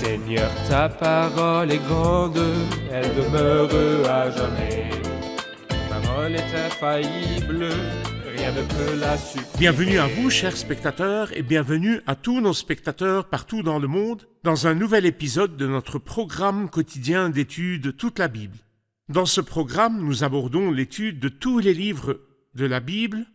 Seigneur, ta parole est grande, elle demeure à jamais. Ta parole est infaillible, rien ne peut la supprimer. Bienvenue à vous, chers spectateurs, et bienvenue à tous nos spectateurs partout dans le monde, dans un nouvel épisode de notre programme quotidien d'études Toute la Bible. Dans ce programme, nous abordons l'étude de tous les livres de la Bible,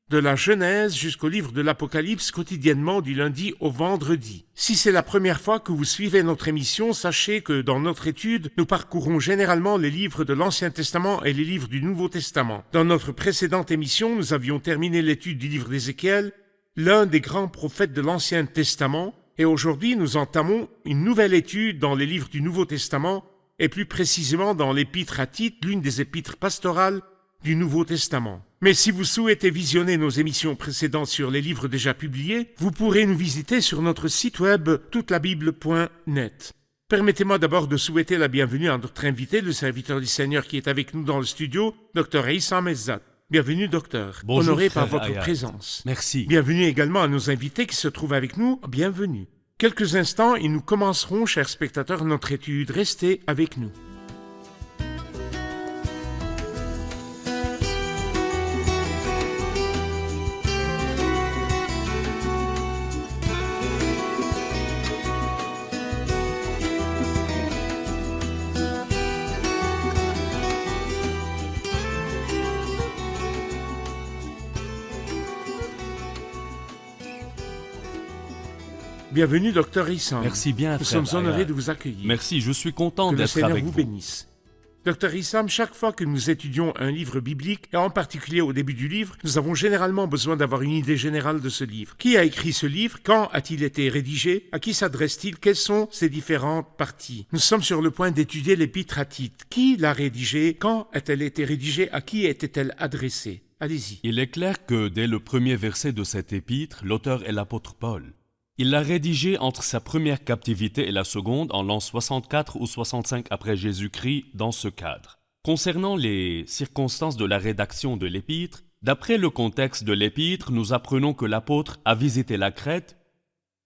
de la Genèse jusqu'au livre de l'Apocalypse quotidiennement du lundi au vendredi. Si c'est la première fois que vous suivez notre émission, sachez que dans notre étude, nous parcourons généralement les livres de l'Ancien Testament et les livres du Nouveau Testament. Dans notre précédente émission, nous avions terminé l'étude du livre d'Ézéchiel, l'un des grands prophètes de l'Ancien Testament, et aujourd'hui nous entamons une nouvelle étude dans les livres du Nouveau Testament, et plus précisément dans l'épître à Tite, l'une des épîtres pastorales du Nouveau Testament. Mais si vous souhaitez visionner nos émissions précédentes sur les livres déjà publiés, vous pourrez nous visiter sur notre site web toutelabible.net. Permettez-moi d'abord de souhaiter la bienvenue à notre invité, le serviteur du Seigneur qui est avec nous dans le studio, Dr. Issam Ezzat. Bienvenue, docteur. Bonjour, honoré par frère votre Hayat. présence. Merci. Bienvenue également à nos invités qui se trouvent avec nous. Bienvenue. Quelques instants et nous commencerons, chers spectateurs, notre étude. Restez avec nous. Bienvenue, Dr. Issam. Merci bien, Nous frère sommes honorés Hayat. de vous accueillir. Merci, je suis content Que le d'être Seigneur avec vous vous. bénisse. Dr. Issam, chaque fois que nous étudions un livre biblique, et en particulier au début du livre, nous avons généralement besoin d'avoir une idée générale de ce livre. Qui a écrit ce livre? Quand a-t-il été rédigé? À qui s'adresse-t-il? Quelles sont ses différentes parties? Nous sommes sur le point d'étudier l'épître à Tite. Qui l'a rédigée? Quand a-t-elle été rédigée? À qui était-elle adressée? Allez-y. Il est clair que dès le premier verset de cet épître, l'auteur est l'apôtre Paul. Il l'a rédigé entre sa première captivité et la seconde en l'an 64 ou 65 après Jésus-Christ dans ce cadre. Concernant les circonstances de la rédaction de l'épître, d'après le contexte de l'épître, nous apprenons que l'apôtre a visité la Crète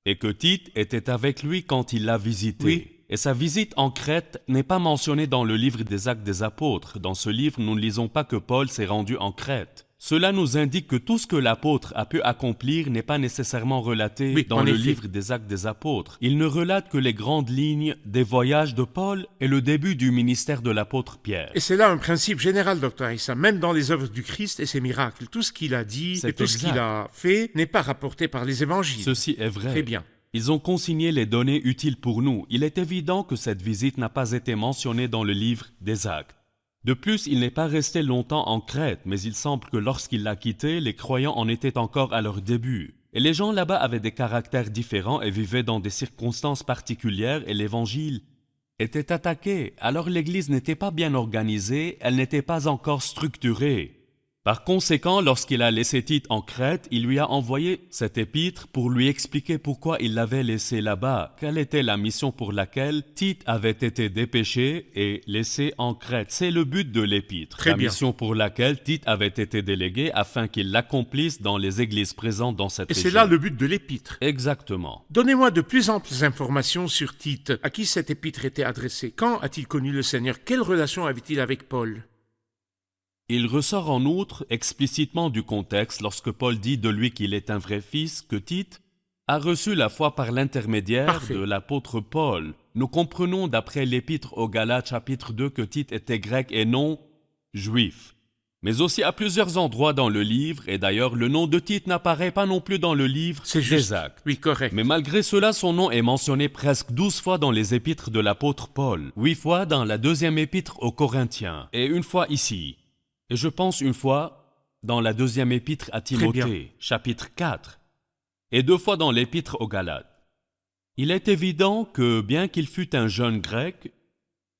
et que Tite était avec lui quand il l'a visité. Oui. Et sa visite en Crète n'est pas mentionnée dans le livre des Actes des Apôtres. Dans ce livre, nous ne lisons pas que Paul s'est rendu en Crète. Cela nous indique que tout ce que l'apôtre a pu accomplir n'est pas nécessairement relaté Oui, dans en le effet. livre des Actes des Apôtres. Il ne relate que les grandes lignes des voyages de Paul et le début du ministère de l'apôtre Pierre. Et c'est là un principe général, Dr. Issam, même dans les œuvres du Christ et ses miracles. Tout ce qu'il a dit C'est et tout ce exact. qu'il a fait n'est pas rapporté par les évangiles. Ceci est vrai. Très bien. Ils ont consigné les données utiles pour nous. Il est évident que cette visite n'a pas été mentionnée dans le livre des Actes. De plus, il n'est pas resté longtemps en Crète, mais il semble que lorsqu'il l'a quitté, les croyants en étaient encore à leur début. Et les gens là-bas avaient des caractères différents et vivaient dans des circonstances particulières et l'évangile était attaqué. Alors l'Église n'était pas bien organisée, elle n'était pas encore structurée. Par conséquent, lorsqu'il a laissé Tite en Crète, il lui a envoyé cet épître pour lui expliquer pourquoi il l'avait laissé là-bas, quelle était la mission pour laquelle Tite avait été dépêché et laissé en Crète. C'est le but de l'épître, Très la bien. mission pour laquelle Tite avait été délégué afin qu'il l'accomplisse dans les églises présentes dans cette Et région. c'est là le but de l'épître. Exactement. Donnez-moi de plus amples informations sur Tite. À qui cette épître était adressée? Quand a-t-il connu le Seigneur? Quelle relation avait-il avec Paul? Il ressort en outre explicitement du contexte lorsque Paul dit de lui qu'il est un vrai fils que Tite a reçu la foi par l'intermédiaire Parfait. de l'apôtre Paul. Nous comprenons d'après l'épître aux Galates chapitre 2 que Tite était grec et non juif. Mais aussi à plusieurs endroits dans le livre, et d'ailleurs le nom de Tite n'apparaît pas non plus dans le livre C'est juste. des Actes. Oui, correct. Mais malgré cela, son nom est mentionné presque 12 fois dans les épîtres de l'apôtre Paul, 8 fois dans la deuxième épître aux Corinthiens, et une fois ici. Et je pense une fois dans la deuxième épître à bien. Timothée, chapitre 4, et 2 fois dans l'épître aux Galates. Il est évident que bien qu'il fût un jeune grec,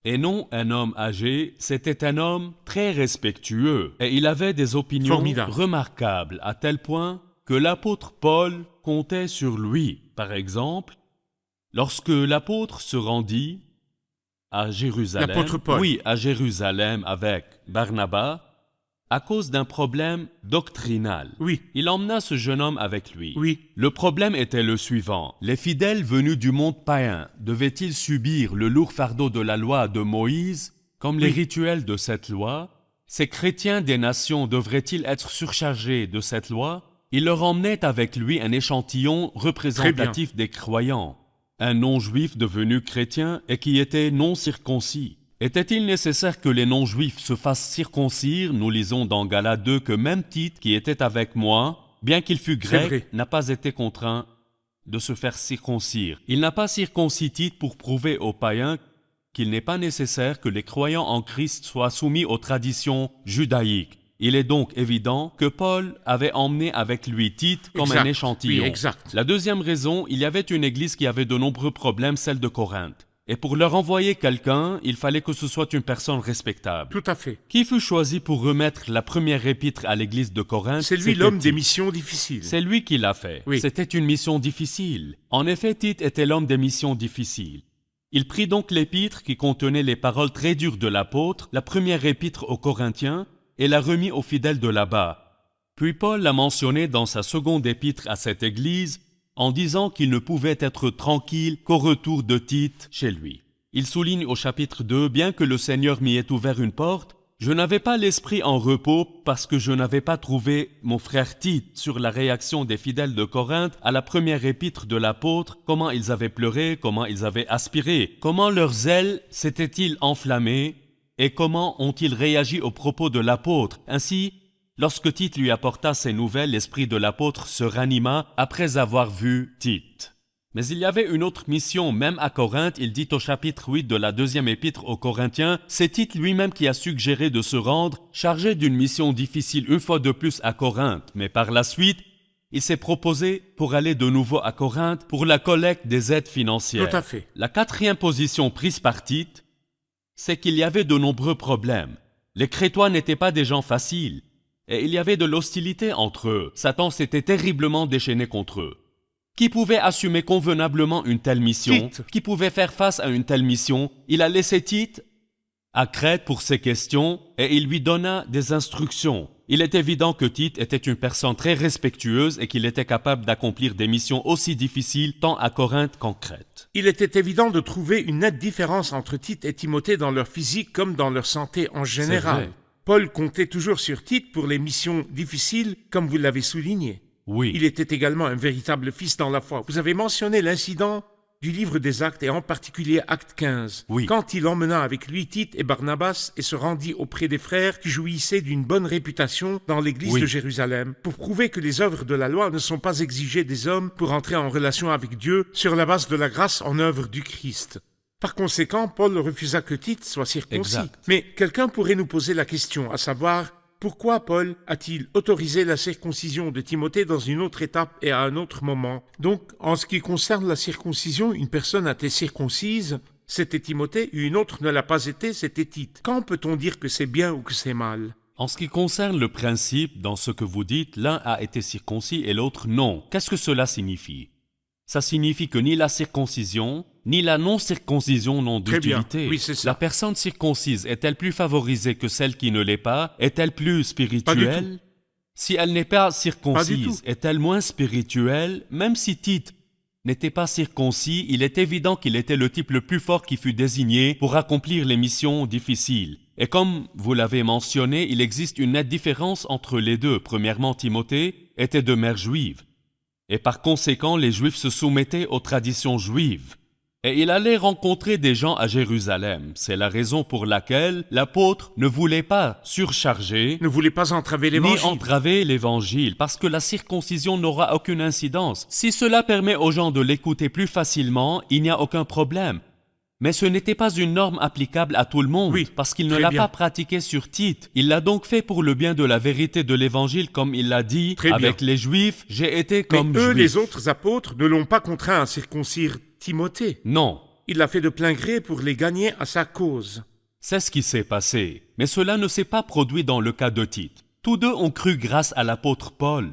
et non un homme âgé, c'était un homme très respectueux, et il avait des opinions Formidable. remarquables, à tel point que l'apôtre Paul comptait sur lui. Par exemple, lorsque l'apôtre se rendit à Jérusalem, L'apôtre Paul. oui, à Jérusalem avec Barnabas, à cause d'un problème doctrinal. Oui. Il emmena ce jeune homme avec lui. Oui. Le problème était le suivant. Les fidèles venus du monde païen devaient-ils subir le lourd fardeau de la loi de Moïse, comme les rituels de cette loi? Ces chrétiens des nations devraient-ils être surchargés de cette loi? Il leur emmenait avec lui un échantillon représentatif des croyants, un non-juif devenu chrétien et qui était non circoncis. Était-il nécessaire que les non-juifs se fassent circoncire? Nous lisons dans Galates 2 que même Tite, qui était avec moi, bien qu'il fût grec, n'a pas été contraint de se faire circoncire. Il n'a pas circoncis Tite pour prouver aux païens qu'il n'est pas nécessaire que les croyants en Christ soient soumis aux traditions judaïques. Il est donc évident que Paul avait emmené avec lui Tite comme un échantillon. Oui, exact. La deuxième raison, il y avait une église qui avait de nombreux problèmes, celle de Corinthe. Et pour leur envoyer quelqu'un, il fallait que ce soit une personne respectable. Tout à fait. Qui fut choisi pour remettre la première épître à l'église de Corinthe? C'est lui C'était l'homme Tite. des missions difficiles. C'est lui qui l'a fait. Oui. C'était une mission difficile. En effet, Tite était l'homme des missions difficiles. Il prit donc l'épître qui contenait les paroles très dures de l'apôtre, la première épître aux Corinthiens, et la remit aux fidèles de là-bas. Puis Paul l'a mentionné dans sa seconde épître à cette église, en disant qu'il ne pouvait être tranquille qu'au retour de Tite chez lui. Il souligne au chapitre 2, « Bien que le Seigneur m'y ait ouvert une porte, je n'avais pas l'esprit en repos parce que je n'avais pas trouvé mon frère Tite sur la réaction des fidèles de Corinthe à la première épître de l'apôtre, comment ils avaient pleuré, comment ils avaient aspiré, comment leur zèle s'était-il enflammé et comment ont-ils réagi aux propos de l'apôtre. Ainsi, lorsque Tite lui apporta ces nouvelles, l'esprit de l'apôtre se ranima après avoir vu Tite. Mais il y avait une autre mission, même à Corinthe, il dit au chapitre 8 de la deuxième épître aux Corinthiens, c'est Tite lui-même qui a suggéré de se rendre, chargé d'une mission difficile une fois de plus à Corinthe, mais par la suite, il s'est proposé pour aller de nouveau à Corinthe pour la collecte des aides financières. Tout à fait. La quatrième position prise par Tite, c'est qu'il y avait de nombreux problèmes. Les Crétois n'étaient pas des gens faciles, et il y avait de l'hostilité entre eux. Satan s'était terriblement déchaîné contre eux. Qui pouvait assumer convenablement une telle mission? Tite. Qui pouvait faire face à une telle mission? Il a laissé Tite à Crète pour ces questions et il lui donna des instructions. Il est évident que Tite était une personne très respectueuse et qu'il était capable d'accomplir des missions aussi difficiles tant à Corinthe qu'en Crète. Il était évident de trouver une nette différence entre Tite et Timothée dans leur physique comme dans leur santé en général. vrai. Paul comptait toujours sur Tite pour les missions difficiles, comme vous l'avez souligné. Oui, Il était également un véritable fils dans la foi. Vous avez mentionné l'incident du livre des Actes et en particulier Acte 15, Oui. quand il emmena avec lui Tite et Barnabas et se rendit auprès des frères qui jouissaient d'une bonne réputation dans l'église Oui. de Jérusalem, pour prouver que les œuvres de la loi ne sont pas exigées des hommes pour entrer en relation avec Dieu sur la base de la grâce en œuvre du Christ. Par conséquent, Paul refusa que Tite soit circoncis. Exact. Mais quelqu'un pourrait nous poser la question, à savoir, pourquoi Paul a-t-il autorisé la circoncision de Timothée dans une autre étape et à un autre moment? Donc, en ce qui concerne la circoncision, une personne a été circoncise, c'était Timothée, et une autre ne l'a pas été, c'était Tite. Quand peut-on dire que c'est bien ou que c'est mal? en ce qui concerne le principe, dans ce que vous dites, l'un a été circoncis et l'autre non. Qu'est-ce que cela signifie? Ça signifie que ni la circoncision, ni la non-circoncision n'ont Très bien. d'utilité. Oui, c'est ça. La personne circoncise est-elle plus favorisée que celle qui ne l'est pas? Est-elle plus spirituelle? Si elle n'est pas Pas du tout. circoncise, est-elle moins spirituelle? Même si Tite n'était pas circoncis, il est évident qu'il était le type le plus fort qui fut désigné pour accomplir les missions difficiles. Et comme vous l'avez mentionné, il existe une nette différence entre les deux. Premièrement, Timothée était de mère juive. Et par conséquent, les Juifs se soumettaient aux traditions juives. Et il allait rencontrer des gens à Jérusalem. C'est la raison pour laquelle l'apôtre ne voulait pas surcharger Ne voulez pas entraver ni l'évangile. entraver l'évangile, parce que la circoncision n'aura aucune incidence. Si cela permet aux gens de l'écouter plus facilement, il n'y a aucun problème. Mais ce n'était pas une norme applicable à tout le monde, Oui, parce qu'il ne très l'a bien. pas pratiqué sur Tite. Il l'a donc fait pour le bien de la vérité de l'évangile, comme il l'a dit, Très bien. avec les Juifs, j'ai été Mais comme eux, Juif. les autres apôtres, ne l'ont pas contraint à circoncire Timothée. Non, Il l'a fait de plein gré pour les gagner à sa cause. c'est ce qui s'est passé. Mais cela ne s'est pas produit dans le cas de Tite. Tous deux ont cru grâce à l'apôtre Paul.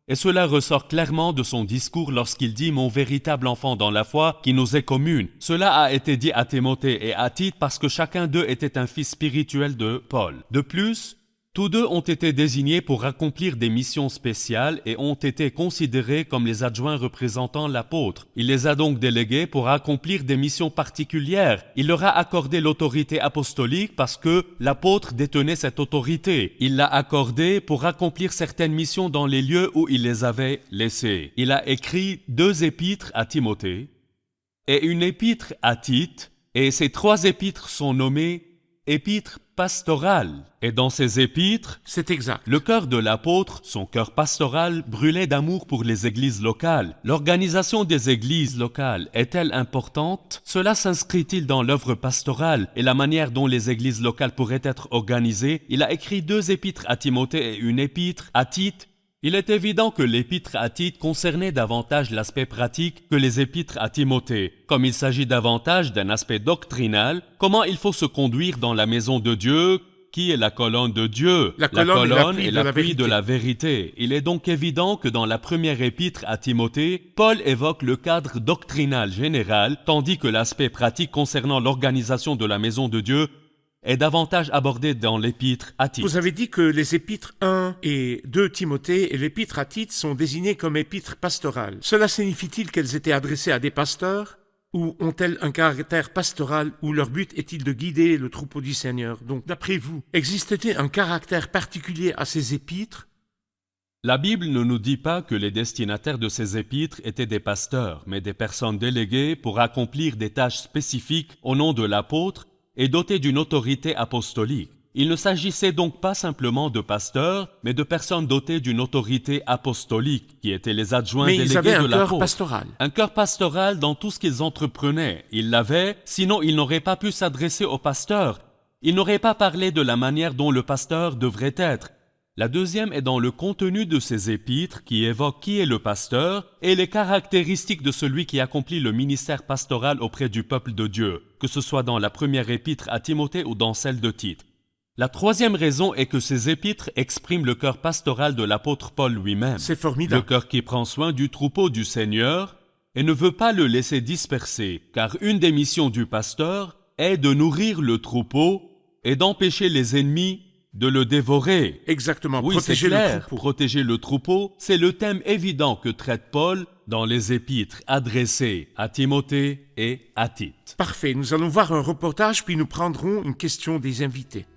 Et cela ressort clairement de son discours lorsqu'il dit « Mon véritable enfant dans la foi qui nous est commune ». Cela a été dit à Timothée et à Tite parce que chacun d'eux était un fils spirituel de Paul. De plus, Tous deux ont été désignés pour accomplir des missions spéciales et ont été considérés comme les adjoints représentant l'apôtre. Il les a donc délégués pour accomplir des missions particulières. Il leur a accordé l'autorité apostolique parce que l'apôtre détenait cette autorité. Il l'a accordée pour accomplir certaines missions dans les lieux où il les avait laissés. Il a écrit 2 épîtres à Timothée et une épître à Tite, et ces 3 épîtres sont nommées épîtres pastorales. Et dans ces épîtres, C'est exact. le cœur de l'apôtre, son cœur pastoral, brûlait d'amour pour les églises locales. L'organisation des églises locales est-elle importante? Cela s'inscrit-il dans l'œuvre pastorale et la manière dont les églises locales pourraient être organisées? Il a écrit 2 épîtres à Timothée et une épître à Tite. Il est évident que l'épître à Tite concernait davantage l'aspect pratique que les épîtres à Timothée. Comme il s'agit davantage d'un aspect doctrinal, comment il faut se conduire dans la maison de Dieu, qui est la colonne de Dieu, La colonne et l'appui de la vérité. Il est donc évident que dans la première épître à Timothée, Paul évoque le cadre doctrinal général, tandis que l'aspect pratique concernant l'organisation de la maison de Dieu est davantage abordé dans l'épître à Tite. Vous avez dit que les épîtres 1 et 2 Timothée et l'épître à Tite sont désignés comme épîtres pastorales. Cela signifie-t-il qu'elles étaient adressées à des pasteurs? Ou ont-elles un caractère pastoral où leur but est-il de guider le troupeau du Seigneur? Donc, d'après vous, existe-t-il un caractère particulier à ces épîtres? La Bible ne nous dit pas que les destinataires de ces épîtres étaient des pasteurs, mais des personnes déléguées pour accomplir des tâches spécifiques au nom de l'apôtre et dotées d'une autorité apostolique. Il ne s'agissait donc pas simplement de pasteurs, mais de personnes dotées d'une autorité apostolique, qui étaient les adjoints Mais délégués ils avaient de un cœur l'apôtre. pastoral. Un cœur pastoral dans tout ce qu'ils entreprenaient. Ils l'avaient, sinon ils n'auraient pas pu s'adresser au pasteur. Ils n'auraient pas parlé de la manière dont le pasteur devrait être. La deuxième est dans le contenu de ces épîtres qui évoquent qui est le pasteur et les caractéristiques de celui qui accomplit le ministère pastoral auprès du peuple de Dieu, que ce soit dans la première épître à Timothée ou dans celle de Tite. La troisième raison est que ces épîtres expriment le cœur pastoral de l'apôtre Paul lui-même. C'est Le formidable. cœur qui prend soin du troupeau du Seigneur et ne veut pas le laisser disperser, car une des missions du pasteur est de nourrir le troupeau et d'empêcher les ennemis de le dévorer. Exactement, Oui, c'est protéger clair. le troupeau. Protéger le troupeau, c'est le thème évident que traite Paul dans les épîtres adressées à Timothée et à Tite. Parfait, nous allons voir un reportage puis nous prendrons une question des invités.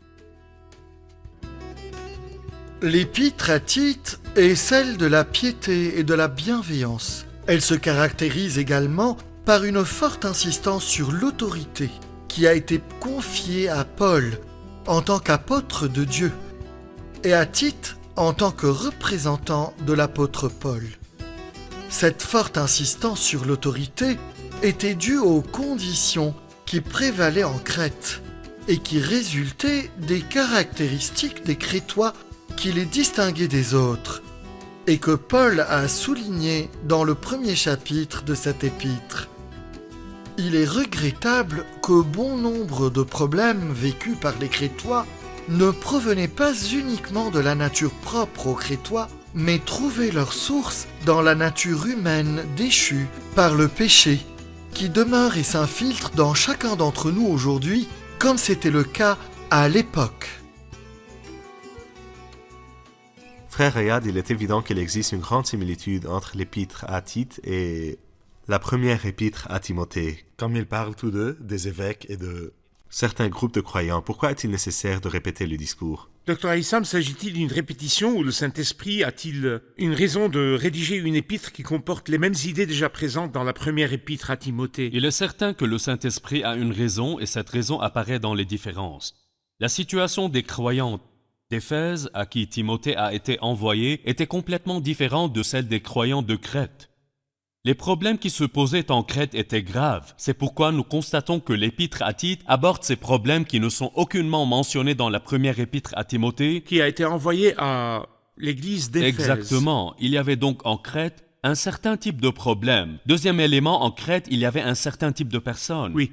L'épître à Tite est celle de la piété et de la bienveillance. Elle se caractérise également par une forte insistance sur l'autorité qui a été confiée à Paul en tant qu'apôtre de Dieu et à Tite en tant que représentant de l'apôtre Paul. Cette forte insistance sur l'autorité était due aux conditions qui prévalaient en Crète et qui résultaient des caractéristiques des Crétois qui les distinguaient des autres et que Paul a souligné dans le premier chapitre de cette épître. Il est regrettable que bon nombre de problèmes vécus par les Crétois ne provenaient pas uniquement de la nature propre aux Crétois, mais trouvaient leur source dans la nature humaine déchue par le péché, qui demeure et s'infiltre dans chacun d'entre nous aujourd'hui, comme c'était le cas à l'époque. Frère Rayad, il est évident qu'il existe une grande similitude entre l'épître à Tite et la première épître à Timothée. Comme ils parlent tous deux des évêques et de... Certains groupes de croyants, pourquoi est-il nécessaire de répéter le discours? Dr Aïssam, s'agit-il d'une répétition ou le Saint-Esprit a-t-il une raison de rédiger une épître qui comporte les mêmes idées déjà présentes dans la première épître à Timothée? Il est certain que le Saint-Esprit a une raison et cette raison apparaît dans les différences. La situation des croyants d'Éphèse à qui Timothée a été envoyé était complètement différente de celle des croyants de Crète. Les problèmes qui se posaient en Crète étaient graves. C'est pourquoi nous constatons que l'épître à Tite aborde ces problèmes qui ne sont aucunement mentionnés dans la première épître à Timothée. Qui a été envoyé à l'église d'Éphèse. Exactement. Il y avait donc en Crète un certain type de problème. Deuxième élément, en Crète, il y avait un certain type de personnes. Oui.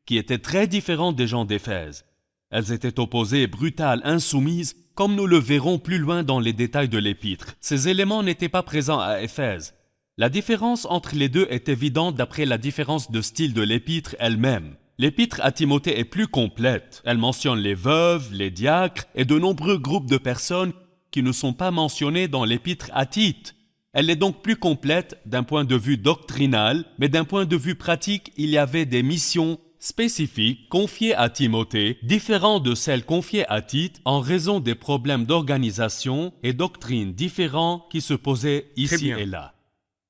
Qui étaient très différentes des gens d'Éphèse. Elles étaient opposées, brutales, insoumises, comme nous le verrons plus loin dans les détails de l'épître. Ces éléments n'étaient pas présents à Éphèse. La différence entre les deux est évidente d'après la différence de style de l'épître elle-même. L'épître à Timothée est plus complète. Elle mentionne les veuves, les diacres et de nombreux groupes de personnes qui ne sont pas mentionnés dans l'épître à Tite. Elle est donc plus complète d'un point de vue doctrinal, mais d'un point de vue pratique, il y avait des missions spécifiques confiées à Timothée, différentes de celles confiées à Tite en raison des problèmes d'organisation et doctrines différents qui se posaient ici bien. et là.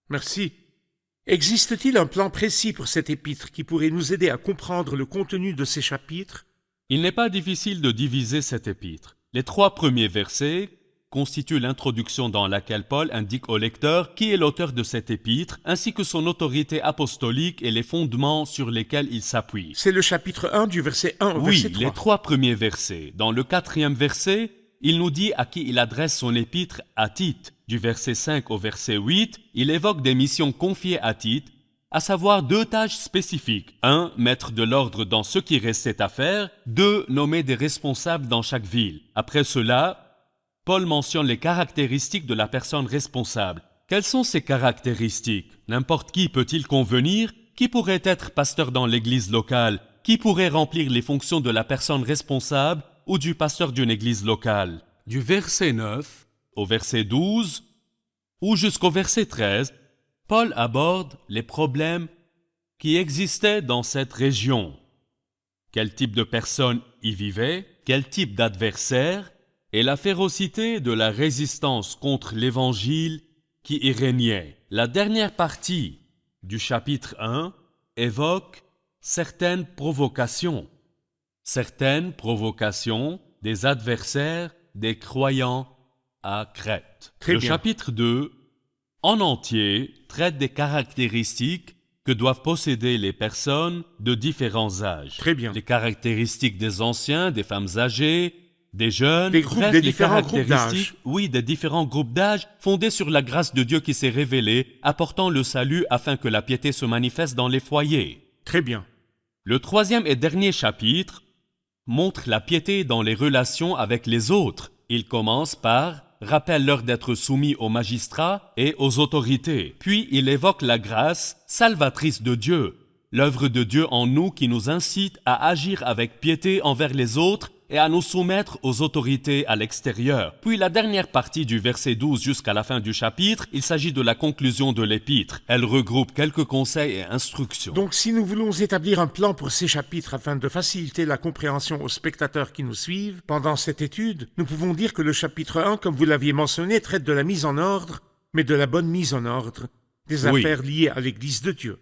Merci. Existe-t-il un plan précis pour cette épître qui pourrait nous aider à comprendre le contenu de ces chapitres? Il n'est pas difficile de diviser cette épître. Les 3 premiers versets constituent l'introduction dans laquelle Paul indique au lecteur qui est l'auteur de cette épître, ainsi que son autorité apostolique et les fondements sur lesquels il s'appuie. C'est le chapitre 1 du verset 1 au Oui, verset 3. les 3 premiers versets. Dans le 4e verset, il nous dit à qui il adresse son épître à Tite. Du verset 5 au verset 8, il évoque des missions confiées à Tite, à savoir 2 tâches spécifiques. 1. Mettre de l'ordre dans ce qui restait à faire. 2. Nommer des responsables dans chaque ville. Après cela, Paul mentionne les caractéristiques de la personne responsable. Quelles sont ces caractéristiques? N'importe qui peut-il convenir? Qui pourrait être pasteur dans l'église locale? Qui pourrait remplir les fonctions de la personne responsable ou du pasteur d'une église locale? Du verset 9 au verset 12 ou jusqu'au verset 13, Paul aborde les problèmes qui existaient dans cette région. Quel type de personnes y vivaient? Quel type d'adversaires? Et la férocité de la résistance contre l'évangile qui y régnait. La dernière partie du chapitre 1 évoque certaines provocations des adversaires des croyants à Crète. Le chapitre 2, en entier, traite des caractéristiques que doivent posséder les personnes de différents âges. Très bien. Les caractéristiques des anciens, des femmes âgées, des jeunes, des groupes, bref, des les différents groupes caractéristiques, d'âge. oui, des différents groupes d'âge fondés sur la grâce de Dieu qui s'est révélée, apportant le salut afin que la piété se manifeste dans les foyers. Très bien. Le 3e et dernier chapitre montre la piété dans les relations avec les autres. Il commence par rappelle-leur d'être soumis aux magistrats et aux autorités. Puis il évoque la grâce salvatrice de Dieu, l'œuvre de Dieu en nous qui nous incite à agir avec piété envers les autres et à nous soumettre aux autorités à l'extérieur. Puis la dernière partie du verset 12 jusqu'à la fin du chapitre, il s'agit de la conclusion de l'épître. Elle regroupe quelques conseils et instructions. Donc si nous voulons établir un plan pour ces chapitres afin de faciliter la compréhension aux spectateurs qui nous suivent pendant cette étude, nous pouvons dire que le chapitre 1, comme vous l'aviez mentionné, traite de la mise en ordre, mais de la bonne mise en ordre des affaires liées à l'Église de Dieu.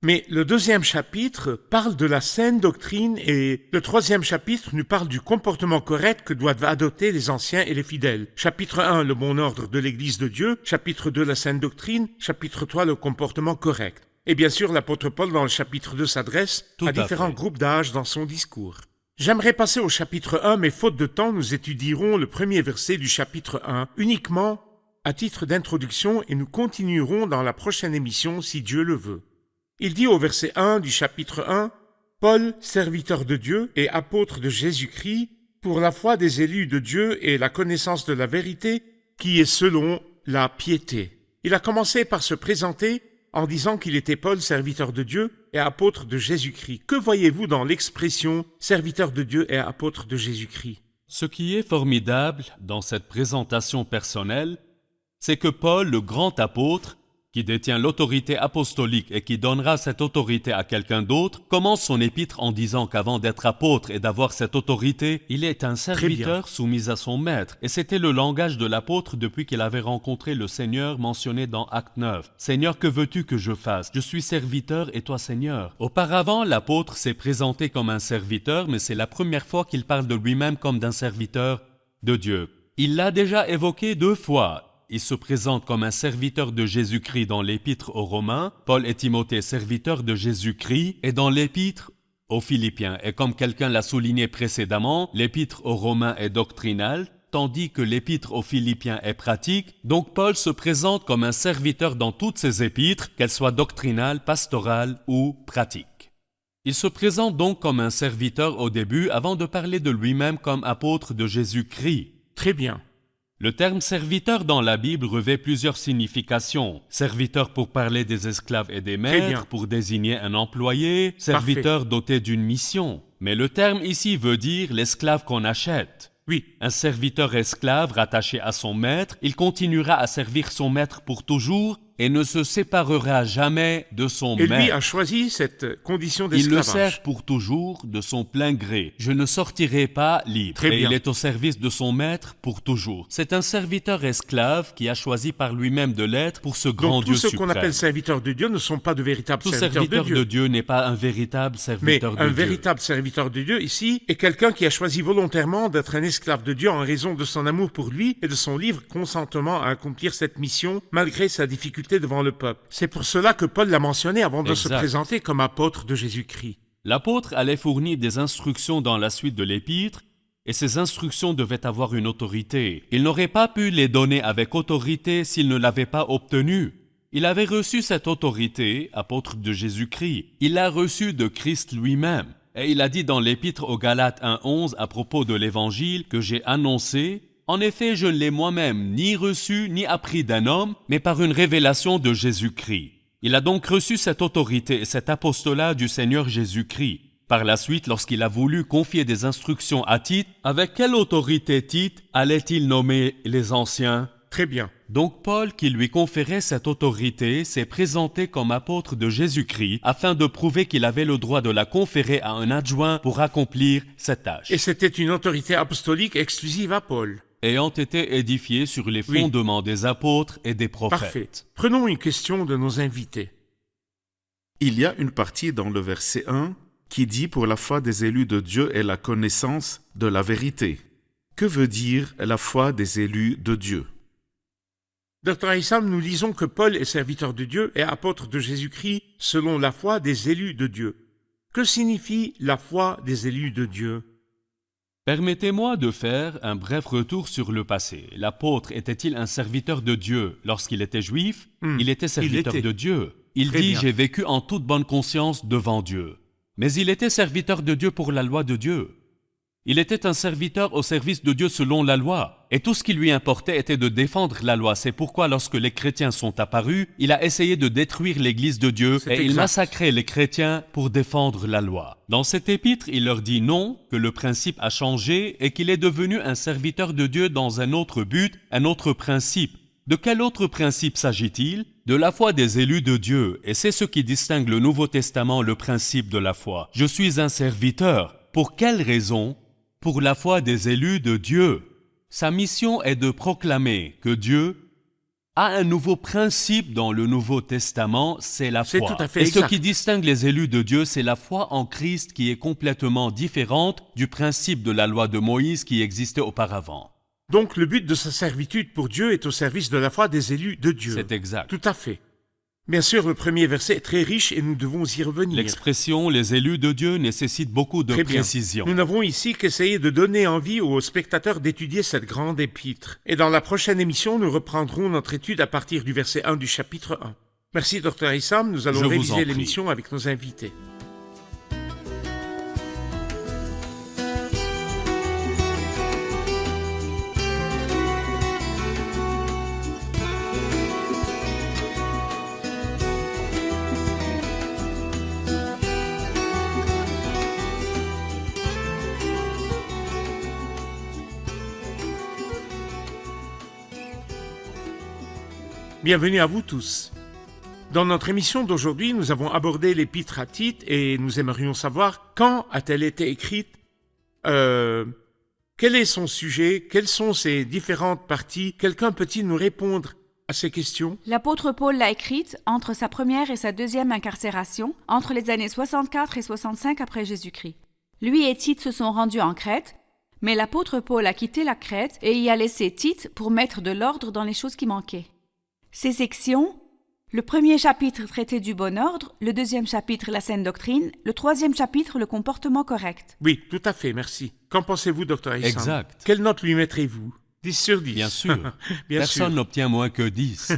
Mais le 2e chapitre parle de la saine doctrine et le 3e chapitre nous parle du comportement correct que doivent adopter les anciens et les fidèles. Chapitre 1, le bon ordre de l'Église de Dieu. Chapitre 2, la saine doctrine. Chapitre 3, le comportement correct. Et bien sûr, l'apôtre Paul, dans le chapitre 2, s'adresse à différents groupes d'âge dans son discours. J'aimerais passer au chapitre 1, mais faute de temps, nous étudierons le premier verset du chapitre 1 uniquement à titre d'introduction et nous continuerons dans la prochaine émission si Dieu le veut. Il dit au verset 1 du chapitre 1, « Paul, serviteur de Dieu et apôtre de Jésus-Christ, pour la foi des élus de Dieu et la connaissance de la vérité, qui est selon la piété. » Il a commencé par se présenter en disant qu'il était Paul, serviteur de Dieu et apôtre de Jésus-Christ. Que voyez-vous dans l'expression « serviteur de Dieu et apôtre de Jésus-Christ » ? Ce qui est formidable dans cette présentation personnelle, c'est que Paul, le grand apôtre, qui détient l'autorité apostolique et qui donnera cette autorité à quelqu'un d'autre, commence son épître en disant qu'avant d'être apôtre et d'avoir cette autorité, il est un serviteur soumis à son maître. Et c'était le langage de l'apôtre depuis qu'il avait rencontré le Seigneur mentionné dans Acte 9. « Seigneur, que veux-tu que je fasse? Je suis serviteur et toi Seigneur. » Auparavant, l'apôtre s'est présenté comme un serviteur, mais c'est la première fois qu'il parle de lui-même comme d'un serviteur de Dieu. Il l'a déjà évoqué 2 fois. Il se présente comme un serviteur de Jésus-Christ dans l'épître aux Romains, Paul et Timothée serviteurs de Jésus-Christ, et dans l'épître aux Philippiens. Et comme quelqu'un l'a souligné précédemment, l'épître aux Romains est doctrinale, tandis que l'épître aux Philippiens est pratique. Donc Paul se présente comme un serviteur dans toutes ses épîtres, qu'elles soient doctrinales, pastorales ou pratiques. Il se présente donc comme un serviteur au début avant de parler de lui-même comme apôtre de Jésus-Christ. Très bien. Le terme serviteur dans la Bible revêt plusieurs significations. Serviteur pour parler des esclaves et des bien. maîtres, pour désigner un employé, serviteur doté d'une mission. Mais le terme ici veut dire l'esclave qu'on achète. Oui, Un serviteur esclave rattaché à son maître, il continuera à servir son maître pour toujours et ne se séparera jamais de son et lui maître. a choisi cette condition Il le d'esclavage. sert pour toujours de son plein gré. Je ne sortirai pas libre. Très Et bien. il est au service de son maître pour toujours. C'est un serviteur esclave qui a choisi par lui-même de l'être pour ce grand Donc tous Dieu ceux qu'on suprême. appelle serviteurs de Dieu ne sont pas de véritables Tout serviteurs serviteur de Dieu. de Dieu n'est pas un véritable Mais serviteur de un Dieu. véritable serviteur de Dieu ici est quelqu'un qui a choisi volontairement d'être un esclave de Dieu en raison de son amour pour lui et de son libre consentement à accomplir cette mission malgré sa difficulté devant le peuple. C'est pour cela que Paul l'a mentionné avant de se Exact. présenter comme apôtre de Jésus-Christ. L'apôtre allait fournir des instructions dans la suite de l'épître, et ces instructions devaient avoir une autorité. Il n'aurait pas pu les donner avec autorité s'il ne l'avait pas obtenue. Il avait reçu cette autorité, apôtre de Jésus-Christ. Il l'a reçue de Christ lui-même. Et il a dit dans l'épître aux Galates 1:11 à propos de l'évangile que j'ai annoncé, « En effet, je ne l'ai moi-même ni reçu ni appris d'un homme, mais par une révélation de Jésus-Christ. » Il a donc reçu cette autorité et cet apostolat du Seigneur Jésus-Christ. Par la suite, lorsqu'il a voulu confier des instructions à Tite, avec quelle autorité Tite allait-il nommer les anciens? Très bien. Donc Paul, qui lui conférait cette autorité, s'est présenté comme apôtre de Jésus-Christ afin de prouver qu'il avait le droit de la conférer à un adjoint pour accomplir cette tâche. Et c'était une autorité apostolique exclusive à Paul. Ayant été édifié sur les Oui. fondements des apôtres et des prophètes. Parfait. Prenons une question de nos invités. Il y a une partie dans le verset 1 qui dit pour la foi des élus de Dieu est la connaissance de la vérité. Que veut dire la foi des élus de Dieu? Dr. Issam, nous lisons que Paul est serviteur de Dieu et apôtre de Jésus-Christ selon la foi des élus de Dieu. Que signifie la foi des élus de Dieu? Permettez-moi de faire un bref retour sur le passé. L'apôtre était-il un serviteur de Dieu lorsqu'il était juif? Il était serviteur était. de Dieu. Il Très dit bien. « J'ai vécu en toute bonne conscience devant Dieu ». Mais il était serviteur de Dieu pour la loi de Dieu. Il était un serviteur au service de Dieu selon la loi. Et tout ce qui lui importait était de défendre la loi. C'est pourquoi lorsque les chrétiens sont apparus, il a essayé de détruire l'église de Dieu C'est et il exact. massacrait les chrétiens pour défendre la loi. Dans cet épître, il leur dit non, que le principe a changé et qu'il est devenu un serviteur de Dieu dans un autre but, un autre principe. De quel autre principe s'agit-il? De la foi des élus de Dieu, et c'est ce qui distingue le Nouveau Testament, le principe de la foi. Je suis un serviteur. Pour quelle raison? Pour la foi des élus de Dieu. Sa mission est de proclamer que Dieu a un nouveau principe dans le Nouveau Testament, c'est la C'est foi. tout à fait Et ce exact. qui distingue les élus de Dieu, c'est la foi en Christ qui est complètement différente du principe de la loi de Moïse qui existait auparavant. Donc le but de sa servitude pour Dieu est au service de la foi des élus de Dieu. C'est exact. Tout à fait. Bien sûr, le premier verset est très riche et nous devons y revenir. L'expression « les élus de Dieu » nécessite beaucoup de Très bien. précision. Nous n'avons ici qu'essayé de donner envie aux spectateurs d'étudier cette grande épître. Et dans la prochaine émission, nous reprendrons notre étude à partir du verset 1 du chapitre 1. Merci Dr. Issam, nous allons Je vous en réviser prie. l'émission avec nos invités. Bienvenue à vous tous. Dans notre émission d'aujourd'hui, nous avons abordé l'épître à Tite et nous aimerions savoir quand a-t-elle été écrite, quel est son sujet, quelles sont ses différentes parties. Quelqu'un peut-il nous répondre à ces questions? L'apôtre Paul l'a écrite entre sa première et sa deuxième incarcération, entre les années 64 et 65 après Jésus-Christ. Lui et Tite se sont rendus en Crète, mais l'apôtre Paul a quitté la Crète et y a laissé Tite pour mettre de l'ordre dans les choses qui manquaient. Ces sections, le premier chapitre traitait du bon ordre, le deuxième chapitre la saine doctrine, le troisième chapitre le comportement correct. Oui, tout à fait, merci. Qu'en pensez-vous, Dr. Issam? Exact. Quelle note lui mettrez-vous? 10 sur 10. Bien sûr. Bien Personne sûr. n'obtient moins que 10.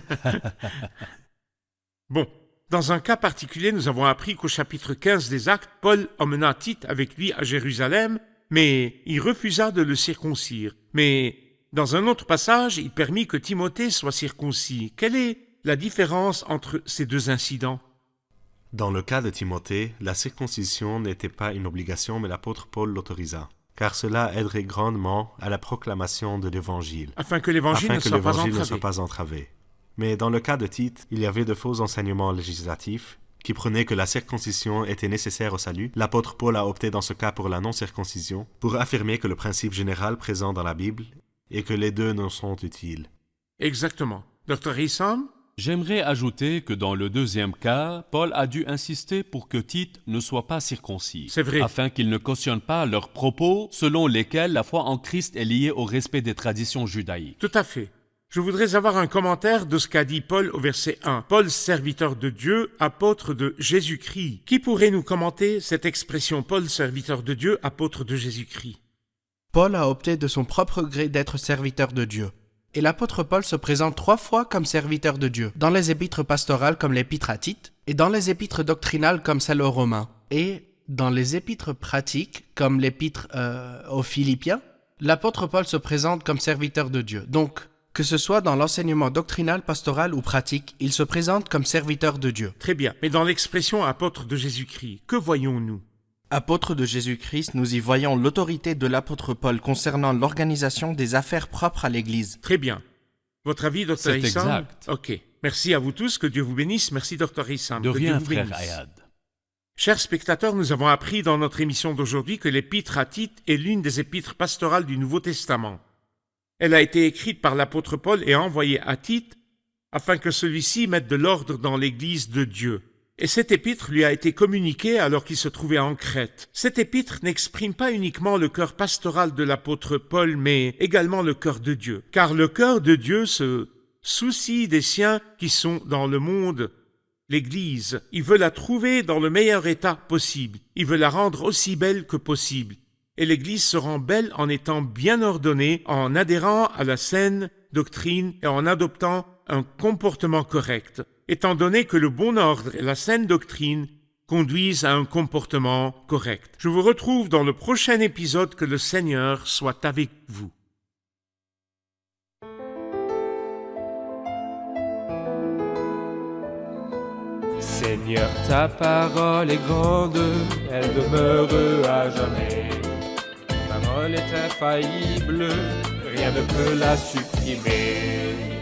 Bon, dans un cas particulier, nous avons appris qu'au chapitre 15 des Actes, Paul emmena Tite avec lui à Jérusalem, mais il refusa de le circoncire. Mais Dans un autre passage, il permit que Timothée soit circoncis. Quelle est la différence entre ces deux incidents? Dans le cas de Timothée, la circoncision n'était pas une obligation, mais l'apôtre Paul l'autorisa, car cela aiderait grandement à la proclamation de l'Évangile, Afin que l'Évangile ne soit pas entravé. Mais dans le cas de Tite, il y avait de faux enseignements législatifs qui prenaient que la circoncision était nécessaire au salut. L'apôtre Paul a opté dans ce cas pour la non-circoncision, pour affirmer que le principe général présent dans la Bible est que les deux ne sont utiles. Exactement. Dr. Issam? J'aimerais ajouter que dans le deuxième cas, Paul a dû insister pour que Tite ne soit pas circoncis, C'est vrai. afin qu'il ne cautionne pas leurs propos selon lesquels la foi en Christ est liée au respect des traditions judaïques. Tout à fait. Je voudrais avoir un commentaire de ce qu'a dit Paul au verset 1. Paul, serviteur de Dieu, apôtre de Jésus-Christ. Qui pourrait nous commenter cette expression Paul, serviteur de Dieu, apôtre de Jésus-Christ? Paul a opté de son propre gré d'être serviteur de Dieu. Et l'apôtre Paul se présente 3 fois comme serviteur de Dieu, dans les épîtres pastorales comme l'épître à Tite, et dans les épîtres doctrinales comme celle aux Romains, et dans les épîtres pratiques comme l'épître aux Philippiens, l'apôtre Paul se présente comme serviteur de Dieu. Donc, que ce soit dans l'enseignement doctrinal, pastoral ou pratique, il se présente comme serviteur de Dieu. Très bien. Mais dans l'expression apôtre de Jésus-Christ, que voyons-nous? Apôtre de Jésus-Christ, nous y voyons l'autorité de l'apôtre Paul concernant l'organisation des affaires propres à l'Église. Très bien. Votre avis, Dr. C'est Issam? exact. Ok. Merci à vous tous. Que Dieu vous bénisse. Merci, Dr. Issam. De Que Dieu rien, vous frère bénisse. Ayad. Chers spectateurs, nous avons appris dans notre émission d'aujourd'hui que l'épître à Tite est l'une des épîtres pastorales du Nouveau Testament. Elle a été écrite par l'apôtre Paul et envoyée à Tite afin que celui-ci mette de l'ordre dans l'Église de Dieu. Et cette épître lui a été communiquée alors qu'il se trouvait en Crète. Cette épître n'exprime pas uniquement le cœur pastoral de l'apôtre Paul, mais également le cœur de Dieu. Car le cœur de Dieu se soucie des siens qui sont dans le monde, l'Église. Il veut la trouver dans le meilleur état possible. Il veut la rendre aussi belle que possible. Et l'Église se rend belle en étant bien ordonnée, en adhérant à la saine doctrine et en adoptant un comportement correct, étant donné que le bon ordre et la saine doctrine conduisent à un comportement correct. Je vous retrouve dans le prochain épisode. Que le Seigneur soit avec vous. Seigneur, ta parole est grande, elle demeure à jamais. Ta parole est infaillible, rien ne peut la supprimer.